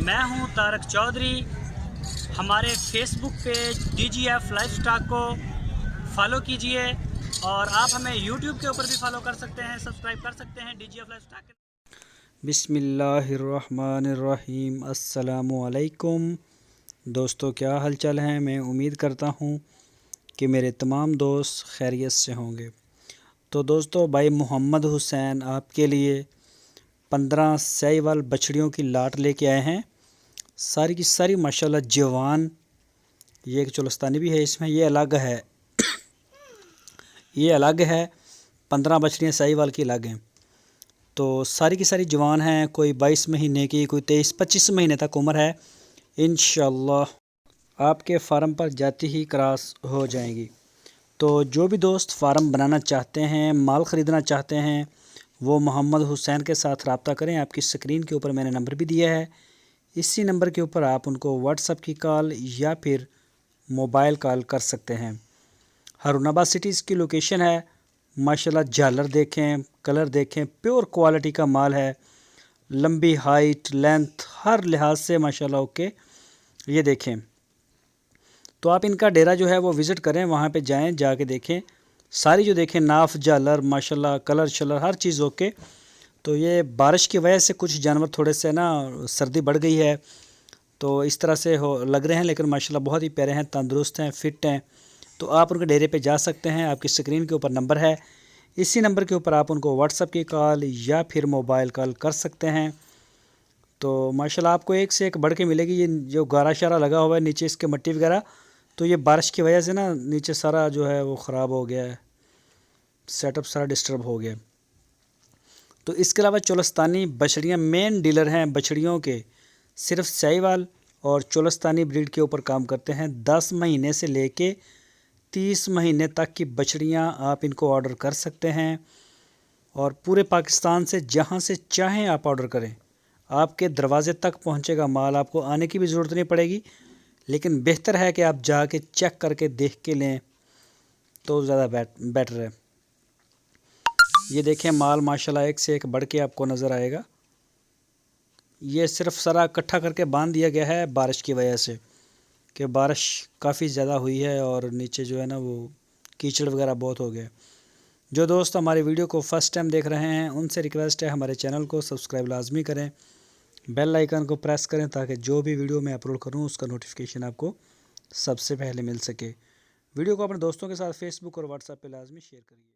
मैं हूं तारक चौधरी। हमारे Facebook page DGF life stock को फॉलो कीजिए और आप हमें यूट्यूब के ऊपर भी फॉलो कर सकते हैं, सब्सक्राइब कर सकते हैं DGF लाइफ स्टॉक। बिस्मिल्लाहिर्रहमानिर्रहीम। अस्सलामु अलैकुम दोस्तों, क्या हाल चाल हैं। मैं उम्मीद करता हूं कि मेरे तमाम दोस्त खैरियत से होंगे। तो दोस्तों, भाई मोहम्मद हुसैन आपके लिए 15 साहिवाल बछड़ियों की लाट लेके आए हैं। सारी की सारी माशाल्लाह जवान। ये एक चोलस्तानी भी है इसमें, ये अलग है ये अलग है। 15 बछड़ियाँ साहिवाल की अलग हैं। तो सारी की सारी जवान हैं। कोई 22 महीने की, कोई 23-25 महीने तक उम्र है। इंशाअल्लाह आपके फार्म पर जाती ही क्रॉस हो जाएंगी। तो जो भी दोस्त फार्म बनाना चाहते हैं, माल ख़रीदना चाहते हैं, वो मोहम्मद हुसैन के साथ रब्ता करें। आपकी स्क्रीन के ऊपर मैंने नंबर भी दिया है। इसी नंबर के ऊपर आप उनको व्हाट्सएप की कॉल या फिर मोबाइल कॉल कर सकते हैं। हारूनाबाद सिटीज़ की लोकेशन है। माशाल्लाह झालर देखें, कलर देखें, प्योर क्वालिटी का माल है। लंबी हाइट, लेंथ, हर लिहाज से माशाल्लाह ओके। ये देखें, तो आप इनका डेरा जो है वो विज़िट करें, वहाँ पे जाएं, जाके देखें। सारी जो देखें नाफ, झालर, माशाल्लाह कलर शलर हर चीज़ ओके। तो ये बारिश की वजह से कुछ जानवर थोड़े से ना सर्दी बढ़ गई है, तो इस तरह से हो लग रहे हैं, लेकिन माशाल्लाह बहुत ही प्यारे हैं, तंदुरुस्त हैं, फ़िट हैं। तो आप उनके डेरे पे जा सकते हैं। आपकी स्क्रीन के ऊपर नंबर है, इसी नंबर के ऊपर आप उनको व्हाट्सएप की कॉल या फिर मोबाइल कॉल कर सकते हैं। तो माशाल्लाह आपको एक से एक बढ़ के मिलेगी। ये जो गारा शारा लगा हुआ है नीचे इसके मट्टी वगैरह, तो ये बारिश की वजह से ना नीचे सारा जो है वो ख़राब हो गया है, सेटअप सारा डिस्टर्ब हो गया। तो इसके अलावा चोलस्तानी बछड़ियाँ मेन डीलर हैं बछड़ियों के। सिर्फ साहिवाल और चोलस्तानी ब्रीड के ऊपर काम करते हैं। 10 महीने से लेके 30 महीने तक की बछड़ियाँ आप इनको ऑर्डर कर सकते हैं और पूरे पाकिस्तान से जहाँ से चाहें आप ऑर्डर करें, आपके दरवाज़े तक पहुँचेगा माल। आपको आने की भी ज़रूरत नहीं पड़ेगी, लेकिन बेहतर है कि आप जाके चेक करके देख के लें तो ज़्यादा बेटर है। ये देखें माल माशाल्लाह एक से एक बढ़ के आपको नज़र आएगा। ये सिर्फ सारा इकट्ठा करके बांध दिया गया है बारिश की वजह से, कि बारिश काफ़ी ज़्यादा हुई है और नीचे जो है ना वो कीचड़ वगैरह बहुत हो गया। जो दोस्त हमारी वीडियो को फ़र्स्ट टाइम देख रहे हैं, उनसे रिक्वेस्ट है हमारे चैनल को सब्सक्राइब लाजमी करें, बेल आइकन को प्रेस करें, ताकि जो भी वीडियो मैं अपलोड करूं उसका नोटिफिकेशन आपको सबसे पहले मिल सके। वीडियो को अपने दोस्तों के साथ फेसबुक और व्हाट्सएप पे लाजमी शेयर करिए।